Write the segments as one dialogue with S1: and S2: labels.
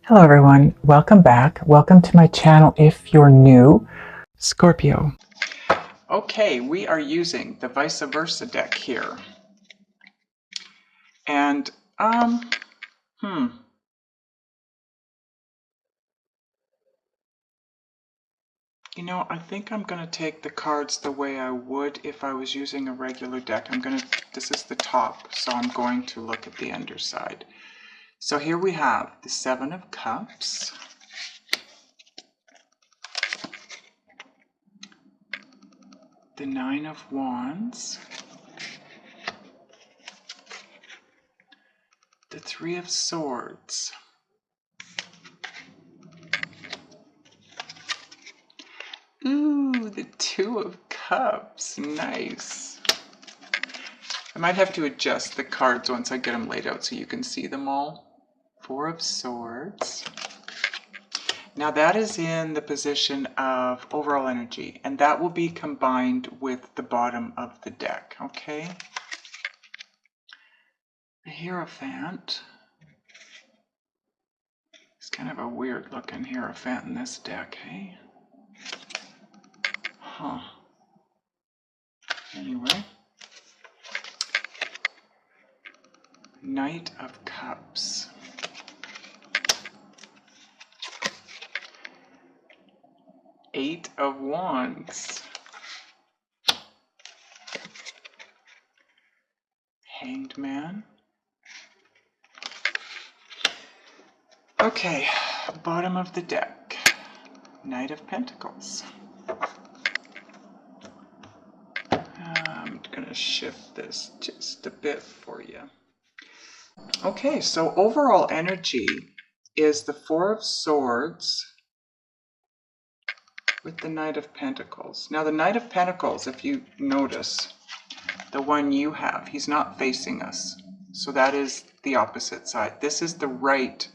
S1: Hello everyone, welcome back. Welcome to my channel if you're new, Scorpio. Okay, we are using the vice versa deck here. And, you know, I think I'm going to take the cards the way I would if I was using a regular deck. This is the top, so I'm going to look at the underside. So here we have the Seven of Cups, the Nine of Wands, the Three of Swords, ooh, the Two of Cups, nice. I might have to adjust the cards once I get them laid out so you can see them all. Four of Swords. Now that is in the position of overall energy, and that will be combined with the bottom of the deck, okay? The Hierophant. It's kind of a weird looking Hierophant in this deck, hey? Huh. Anyway. Knight of Cups. Eight of Wands. Hanged Man. Okay, bottom of the deck. Knight of Pentacles. I'm gonna shift this just a bit for you. Okay, so overall energy is the Four of Swords with the Knight of Pentacles. Now the Knight of Pentacles, if you notice, the one you have, he's not facing us. So that is the opposite side. This is the right,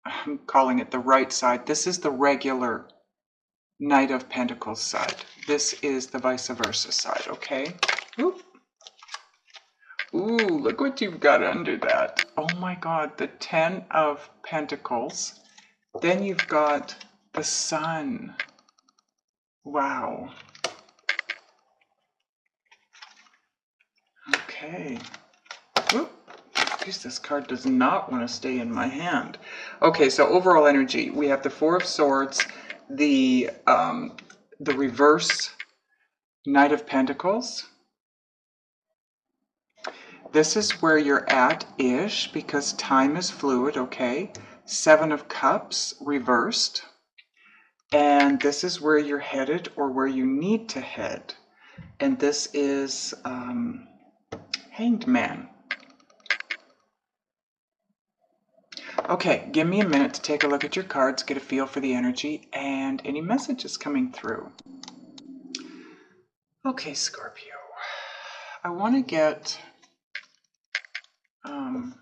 S1: I'm calling it the right side. This is the regular Knight of Pentacles side. This is the vice versa side, okay? Oop. Ooh, look what you've got under that. Oh my God, the Ten of Pentacles. Then you've got the Sun. Wow. Okay. Oop. Geez, this card does not want to stay in my hand. Okay, so overall energy. We have the Four of Swords, the reverse Knight of Pentacles. This is where you're at-ish because time is fluid, okay? Seven of Cups reversed. And this is where you're headed or where you need to head. And this is Hanged Man. Okay, give me a minute to take a look at your cards, get a feel for the energy, and any messages coming through. Okay, Scorpio. I want to get a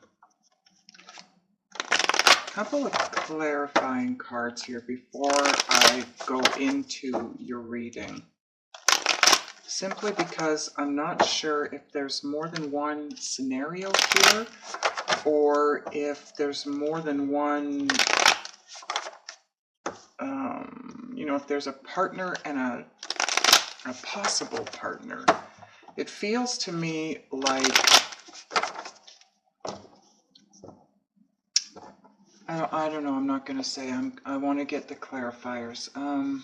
S1: couple of clarifying cards here before I go into your reading. Simply because I'm not sure if there's more than one scenario here or if there's more than one, you know, if there's a partner and a possible partner. It feels to me like I don't know, I'm not going to say. I want to get the clarifiers. I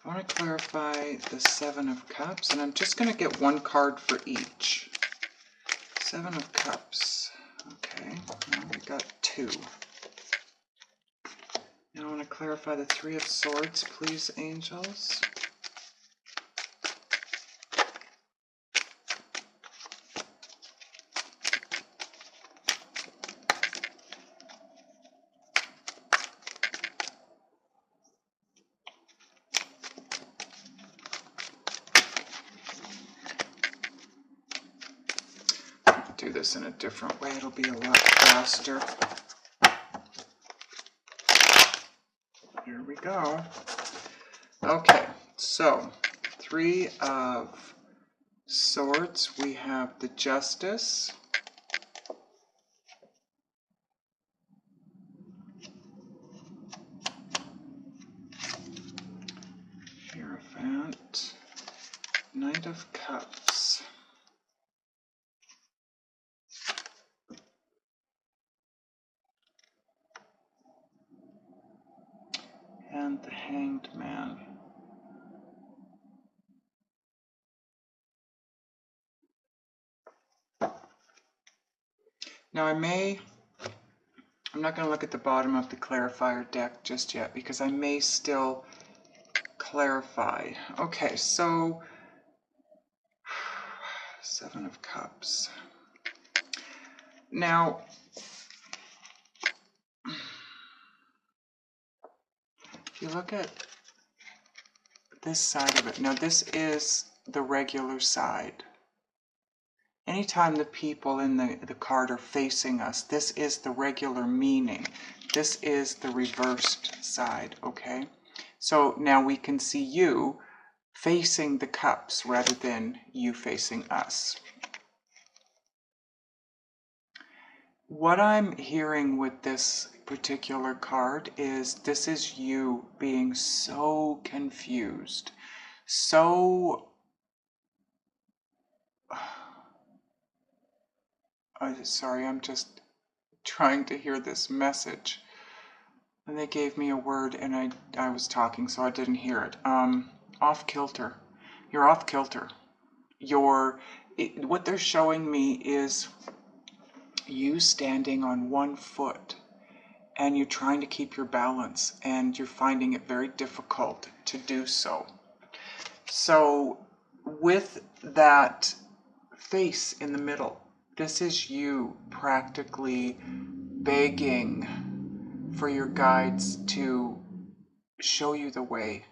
S1: want to clarify the Seven of Cups, and I'm just going to get one card for each. Seven of Cups. Okay, now we got two. Now I want to clarify the Three of Swords, please, angels. Do this in a different way, it'll be a lot faster. Here we go. Okay, so Three of Swords, we have the Justice, Hierophant, Knight of Cups. And the Hanged Man. Now I'm not going to look at the bottom of the clarifier deck just yet because I may still clarify. Okay, so Seven of Cups. Now, if you look at this side of it, now this is the regular side. Anytime the people in the card are facing us, this is the regular meaning. This is the reversed side, okay? So now we can see you facing the cups rather than you facing us. What I'm hearing with this particular card is this is you being so confused, so sorry, I'm just trying to hear this message. And they gave me a word and I was talking, so I didn't hear it. Off kilter. You're off kilter. What they're showing me is you standing on one foot and you're trying to keep your balance and you're finding it very difficult to do so. So with that face in the middle, this is you practically begging for your guides to show you the way,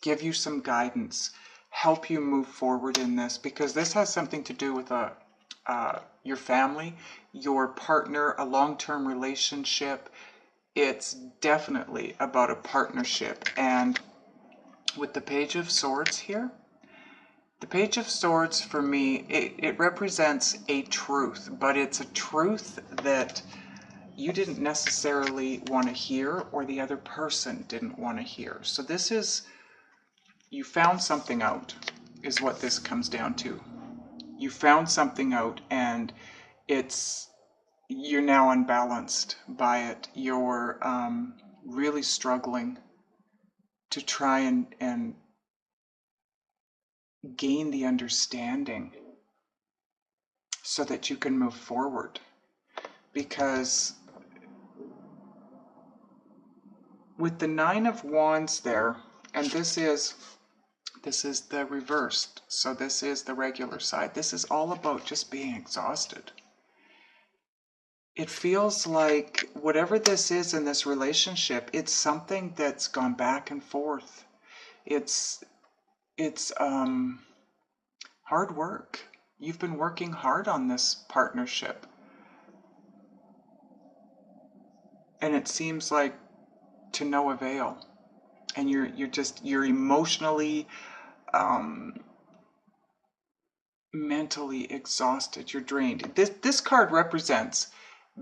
S1: give you some guidance, help you move forward in this, because this has something to do with your family, your partner, a long-term relationship. It's definitely about a partnership. And with the Page of Swords here, the Page of Swords for me, it represents a truth, but it's a truth that you didn't necessarily want to hear or the other person didn't want to hear. So this is, you found something out is what this comes down to. You found something out and you're now unbalanced by it. You're really struggling to try and gain the understanding so that you can move forward. Because with the Nine of Wands there, and this is the reversed, so this is the regular side. This is all about just being exhausted. It feels like whatever this is in this relationship, it's something that's gone back and forth. It's hard work. You've been working hard on this partnership. And it seems like to no avail. And you're emotionally, mentally exhausted. You're drained. This card represents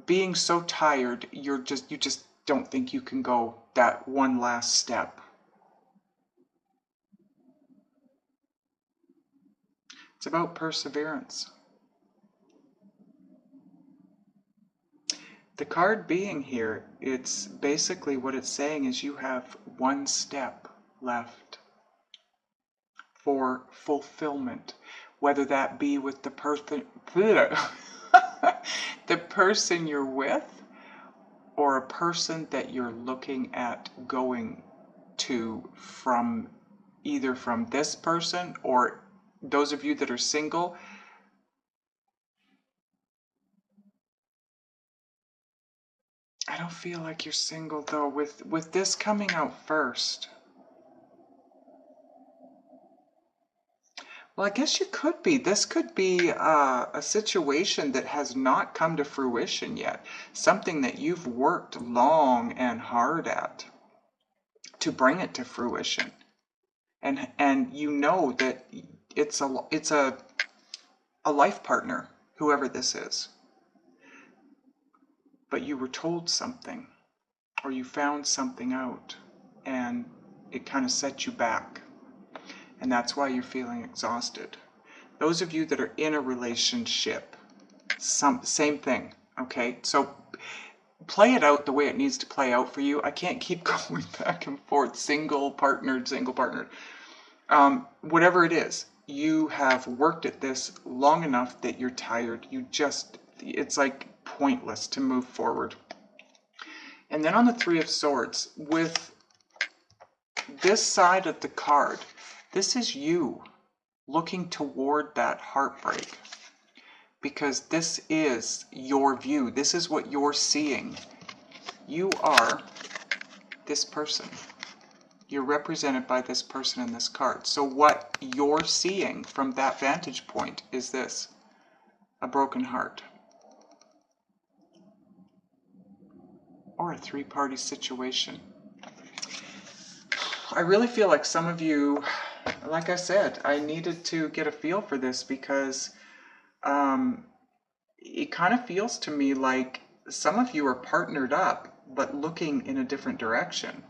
S1: being so tired, you just don't think you can go that one last step. It's about perseverance. The card being here, it's basically what it's saying is you have one step left for fulfillment, whether that be with the person the person you're with or a person that you're looking at going to from either from this person or those of you that are single. I don't feel like you're single though with this coming out first. Well, I guess you could be. This could be a situation that has not come to fruition yet. Something that you've worked long and hard at to bring it to fruition. And you know that it's a life partner, whoever this is. But you were told something, or you found something out, and it kind of set you back. And that's why you're feeling exhausted. Those of you that are in a relationship, same thing, okay? So play it out the way it needs to play out for you. I can't keep going back and forth, single, partnered, single, partnered. Whatever it is, you have worked at this long enough that you're tired. It's like pointless to move forward. And then on the Three of Swords, with this side of the card, this is you looking toward that heartbreak. Because this is your view. This is what you're seeing. You are this person. You're represented by this person in this card. So what you're seeing from that vantage point is this: a broken heart. Or a three-party situation. I really feel like some of you, like I said, I needed to get a feel for this because it kind of feels to me like some of you are partnered up, but looking in a different direction.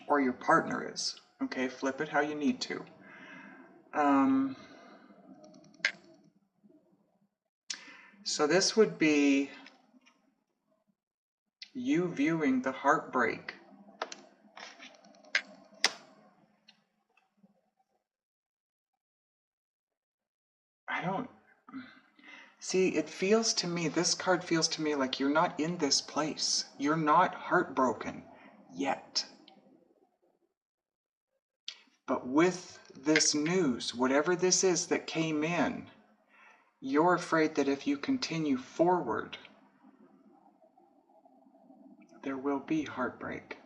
S1: Or your partner is. Okay, flip it how you need to. So this would be you viewing the heartbreak. See, it feels to me, this card feels to me like you're not in this place. You're not heartbroken yet. But with this news, whatever this is that came in, you're afraid that if you continue forward, there will be heartbreak.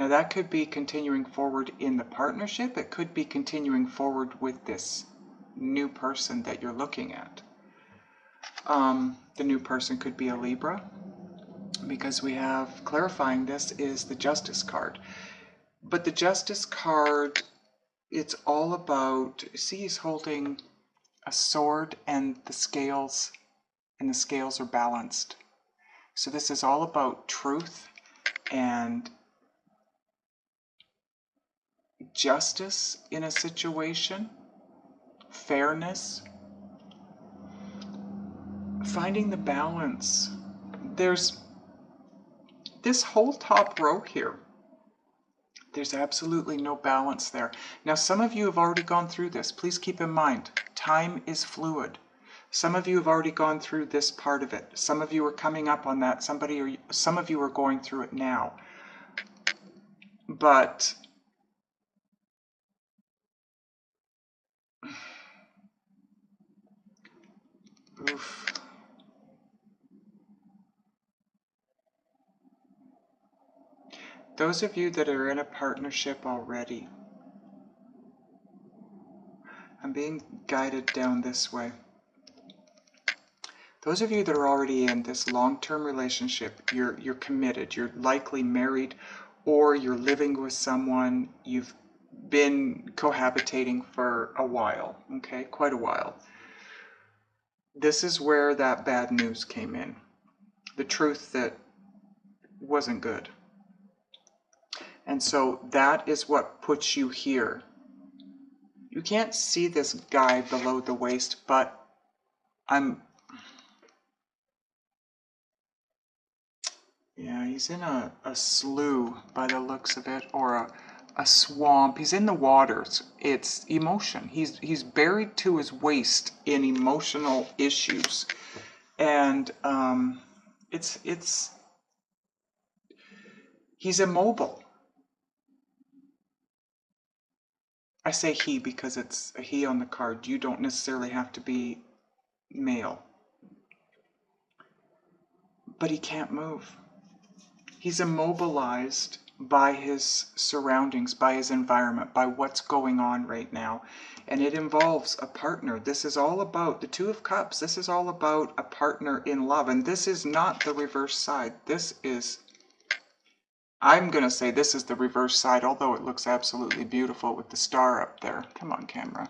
S1: Now that could be continuing forward in the partnership. It could be continuing forward with this new person that you're looking at. The new person could be a Libra, because we have, clarifying this, is the Justice card. But the Justice card, it's all about, see, he's holding a sword and the scales are balanced. So this is all about truth and justice in a situation, fairness, finding the balance. There's this whole top row here. There's absolutely no balance there. Now, some of you have already gone through this. Please keep in mind, time is fluid. Some of you have already gone through this part of it. Some of you are coming up on that. Some of you are going through it now. But oof. Those of you that are in a partnership already, I'm being guided down this way. Those of you that are already in this long-term relationship, you're committed, you're likely married, or you're living with someone, you've been cohabitating for a while, okay, quite a while. This is where that bad news came in. The truth that wasn't good. And so that is what puts you here. You can't see this guy below the waist, but yeah, he's in a slough by the looks of it, or a swamp. He's in the waters. It's emotion. He's buried to his waist in emotional issues. And he's immobile. I say he because it's a he on the card. You don't necessarily have to be male. But he can't move. He's immobilized by his surroundings, by his environment, by what's going on right now. And it involves a partner. This is all about the Two of Cups. This is all about a partner in love. And this is not the reverse side. This is, I'm going to say this is the reverse side, although it looks absolutely beautiful with the star up there. Come on, camera.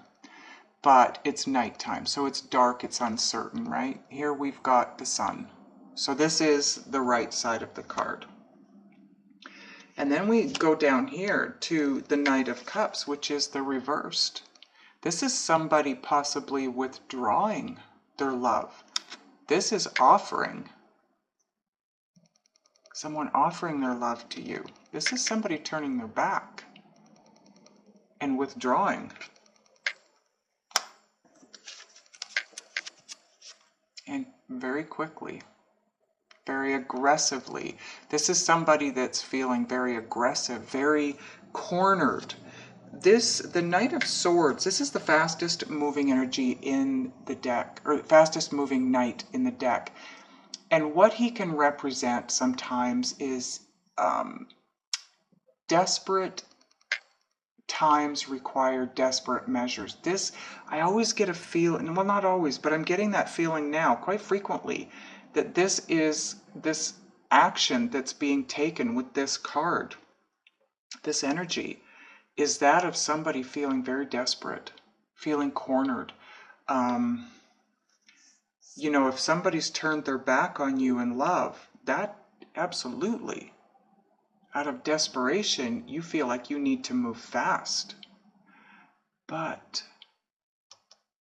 S1: But it's nighttime, so it's dark, it's uncertain, right? Here we've got the sun. So this is the right side of the card. And then we go down here to the Knight of Cups, which is the reversed. This is somebody possibly withdrawing their love. This is offering. Someone offering their love to you. This is somebody turning their back and withdrawing. And very quickly, very aggressively. This is somebody that's feeling very aggressive, very cornered. The Knight of Swords, this is the fastest moving energy in the deck, or fastest moving knight in the deck. And what he can represent sometimes is desperate times require desperate measures. This, I always get a feeling, well, not always, but I'm getting that feeling now quite frequently, that this is this action that's being taken with this card, this energy, is that of somebody feeling very desperate, feeling cornered. You know, if somebody's turned their back on you in love, that absolutely, out of desperation, you feel like you need to move fast. But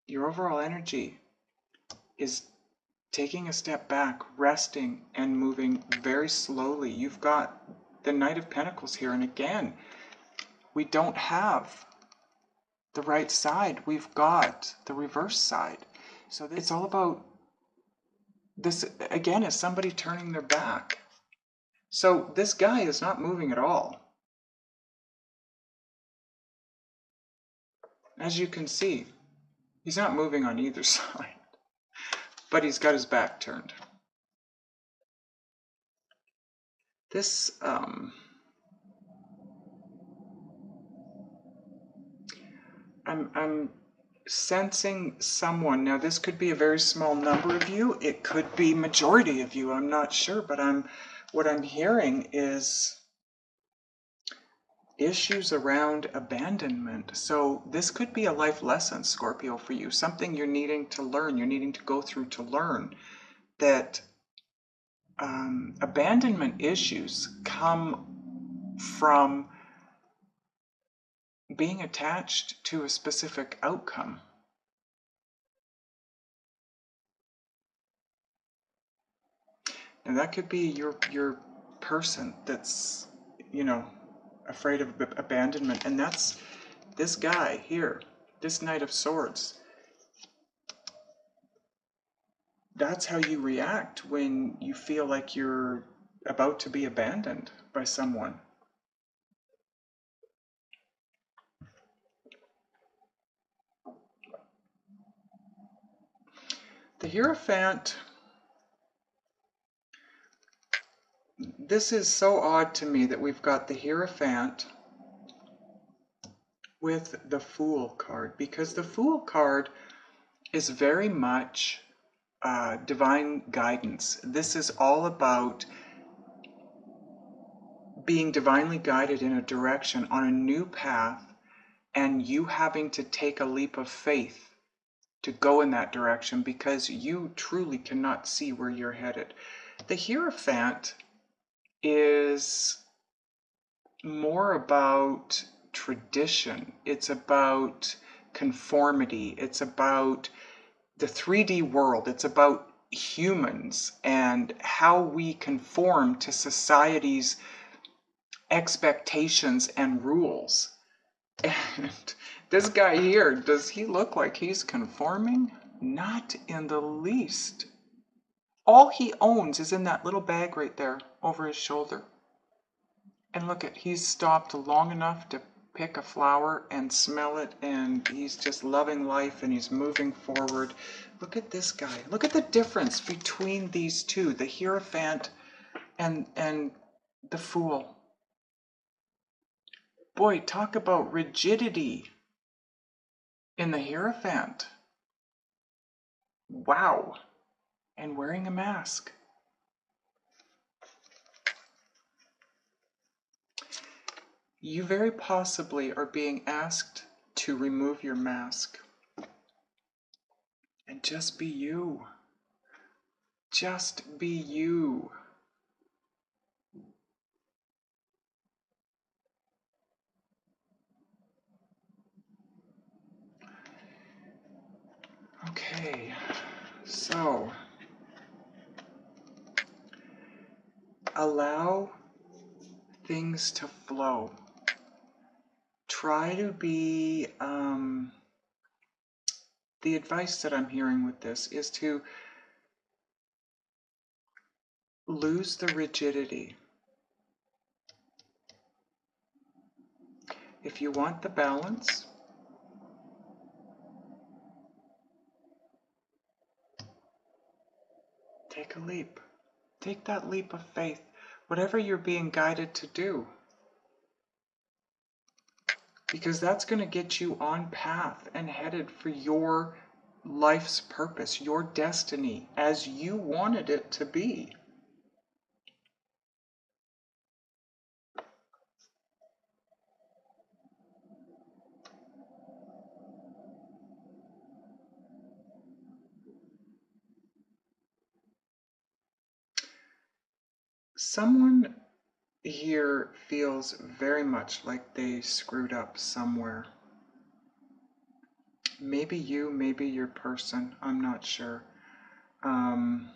S1: your overall energy is taking a step back, resting, and moving very slowly. You've got the Knight of Pentacles here, and again, we don't have the right side. We've got the reverse side. So it's all about this, again, is somebody turning their back. So this guy is not moving at all. As you can see, he's not moving on either side, but he's got his back turned. This, I'm sensing someone. Now this could be a very small number of you. It could be majority of you. I'm not sure, but what I'm hearing is issues around abandonment. So this could be a life lesson, Scorpio, for you. Something you're needing to learn. You're needing to go through to learn that abandonment issues come from being attached to a specific outcome. And that could be your person that's, you know, afraid of abandonment. And that's this guy here, this Knight of Swords. That's how you react when you feel like you're about to be abandoned by someone. The Hierophant, this is so odd to me that we've got the Hierophant with the Fool card, because the Fool card is very much divine guidance. This is all about being divinely guided in a direction on a new path, and you having to take a leap of faith to go in that direction because you truly cannot see where you're headed. The Hierophant is more about tradition. It's about conformity. It's about the 3D world. It's about humans and how we conform to society's expectations and rules. And this guy here, does he look like he's conforming? Not in the least. All he owns is in that little bag right there over his shoulder. And look at, he's stopped long enough to pick a flower and smell it, and he's just loving life and he's moving forward. Look at this guy. Look at the difference between these two, the Hierophant and the Fool. Boy, talk about rigidity in the Hierophant. Wow. And wearing a mask. You very possibly are being asked to remove your mask and just be you. Just be you. So, allow things to flow. Try to be, the advice that I'm hearing with this is to lose the rigidity. If you want the balance, take a leap. Take that leap of faith, whatever you're being guided to do. Because that's going to get you on path and headed for your life's purpose, your destiny, as you wanted it to be. Someone here feels very much like they screwed up somewhere. Maybe you, maybe your person, I'm not sure. And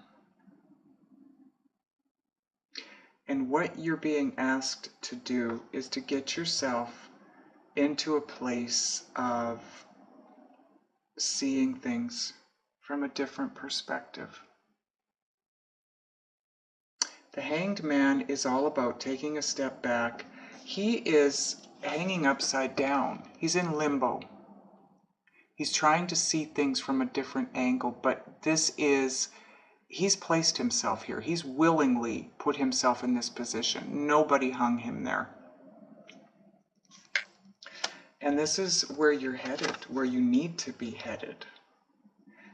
S1: what you're being asked to do is to get yourself into a place of seeing things from a different perspective. The Hanged Man is all about taking a step back. He is hanging upside down. He's in limbo. He's trying to see things from a different angle, but he's placed himself here. He's willingly put himself in this position. Nobody hung him there. And this is where you're headed, where you need to be headed.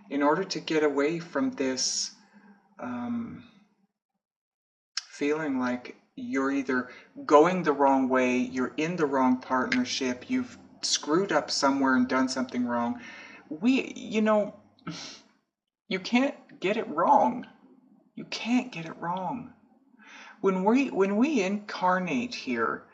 S1: In order to get away from this feeling like you're either going the wrong way, you're in the wrong partnership, you've screwed up somewhere and done something wrong. You can't get it wrong. You can't get it wrong. When we incarnate here,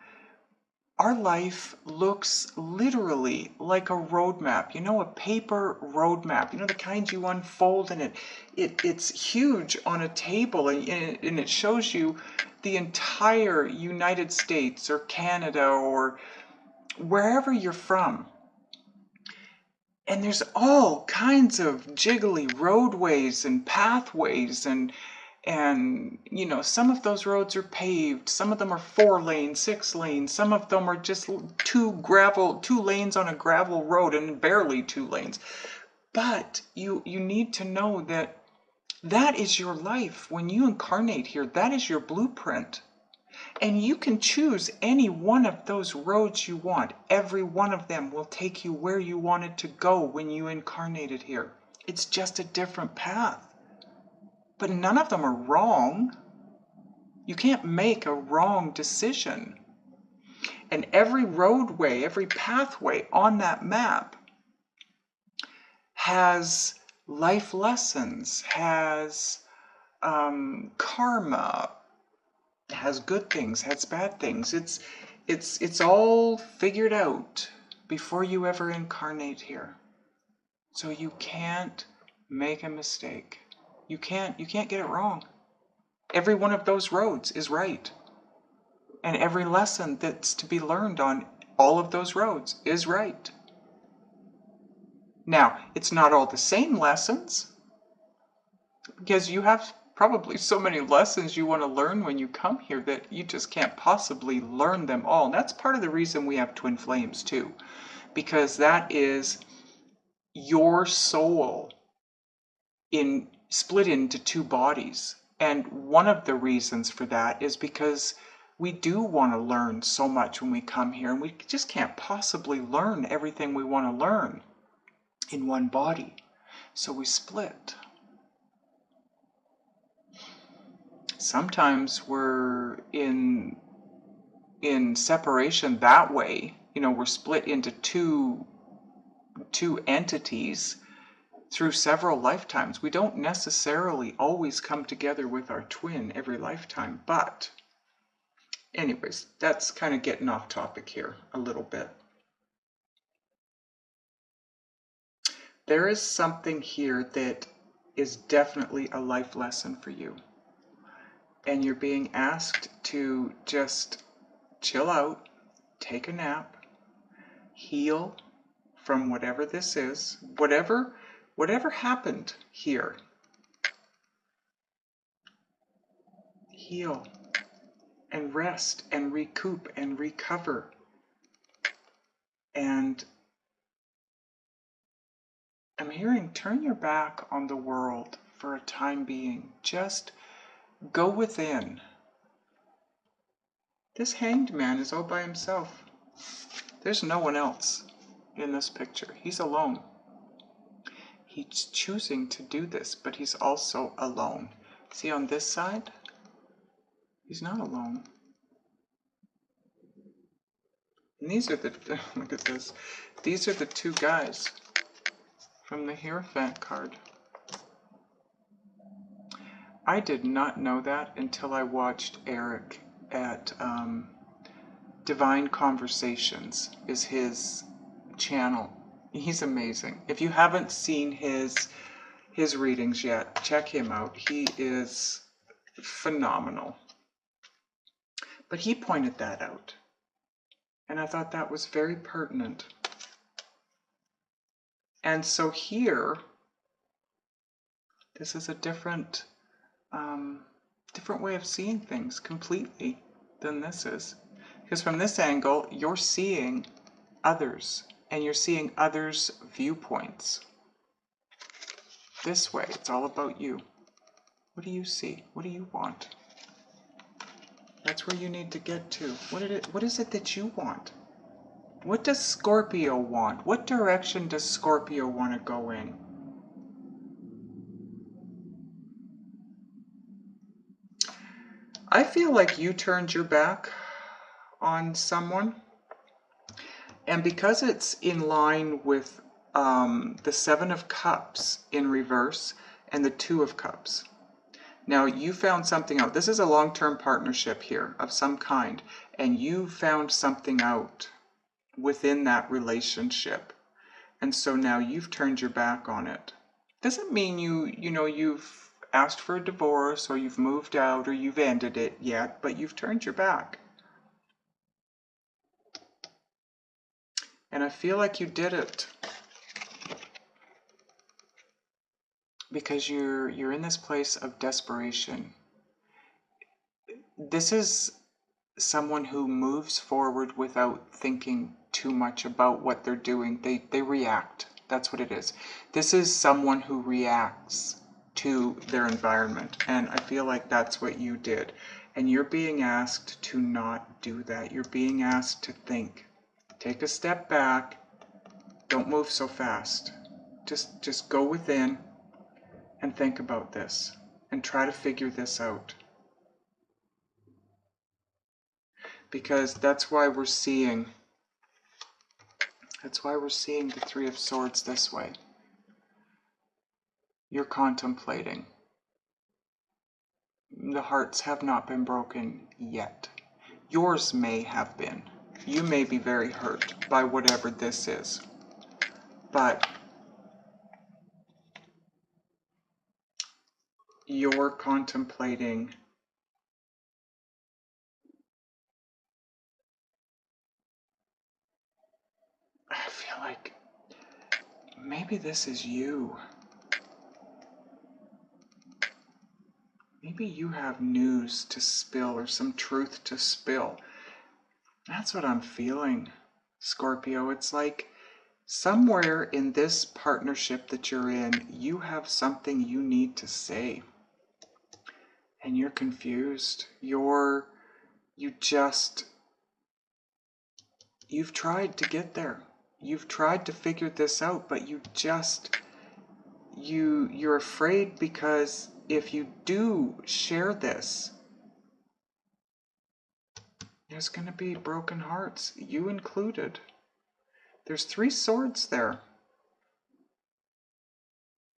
S1: our life looks literally like a roadmap, a paper roadmap, the kind you unfold, and it's huge on a table, and it shows you the entire United States or Canada or wherever you're from. And there's all kinds of jiggly roadways and pathways, and some of those roads are paved, some of them are 4 lanes, 6 lanes, some of them are just 2 lanes on a gravel road, and barely 2 lanes. But you need to know that is your life. When you incarnate here, that is your blueprint. And you can choose any one of those roads you want. Every one of them will take you where you wanted to go when you incarnated here. It's just a different path. But none of them are wrong. You can't make a wrong decision. And every roadway, every pathway on that map has life lessons, has karma, has good things, has bad things. It's all figured out before you ever incarnate here. So you can't make a mistake. You can't get it wrong. Every one of those roads is right. And every lesson that's to be learned on all of those roads is right. Now, it's not all the same lessons, because you have probably so many lessons you want to learn when you come here that you just can't possibly learn them all. And that's part of the reason we have twin flames too, because that is your soul split into 2 bodies. And one of the reasons for that is because we do want to learn so much when we come here, and we just can't possibly learn everything we want to learn in one body. So we split. Sometimes we're in separation that way. We're split into two entities through several lifetimes. We don't necessarily always come together with our twin every lifetime, but anyways, that's kind of getting off topic here a little bit. There is something here that is definitely a life lesson for you. And you're being asked to just chill out, take a nap, heal from whatever this is, whatever happened here. Heal and rest and recoup and recover. And I'm hearing, turn your back on the world for a time being. Just go within. This hanged man is all by himself. There's no one else in this picture. He's alone. He's choosing to do this, but he's also alone. See, on this side, he's not alone. And these are the, look at this. These are the two guys from the Hierophant card. I did not know that until I watched Eric at Divine Conversations, is his channel. He's amazing. If you haven't seen his readings yet, check him out. He is phenomenal. But he pointed that out. And I thought that was very pertinent. And so here, this is a different way of seeing things completely than this is. Because from this angle, you're seeing others, and you're seeing others' viewpoints. This way, it's all about you. What do you see? What do you want? That's where you need to get to. What is it that you want? What does Scorpio want? What direction does Scorpio want to go in? I feel like you turned your back on someone. And because it's in line with the Seven of Cups in reverse and the Two of Cups. Now, you found something out. This is a long-term partnership here of some kind. And you found something out within that relationship. And so now you've turned your back on it. Doesn't mean you've asked for a divorce or you've moved out or you've ended it yet, but you've turned your back. And I feel like you did it because you're in this place of desperation. This is someone who moves forward without thinking too much about what they're doing. They react. That's what it is. This is someone who reacts to their environment. And I feel like that's what you did. And you're being asked to not do that. You're being asked to think. Take a step back. Don't move so fast. Just go within and think about this and try to figure this out. Because that's why we're seeing the Three of Swords this way. You're contemplating. The hearts have not been broken yet. Yours may have been. You may be very hurt by whatever this is. But you're contemplating I feel like maybe this is you. Maybe you have news to spill or some truth to spill. That's what I'm feeling, Scorpio. It's like somewhere in this partnership that you're in, you have something you need to say. And you're confused. You've tried to get there. You've tried to figure this out, but you're afraid because if you do share this, there's going to be broken hearts, you included. There's 3 swords there.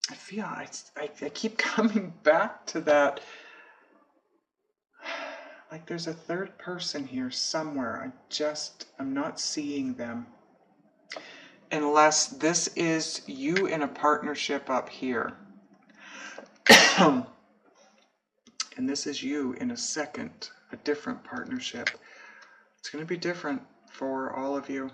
S1: I feel I keep coming back to that. Like there's a third person here somewhere. I'm not seeing them. Unless this is you in a partnership up here. And this is you in a second, a different partnership. It's going to be different for all of you.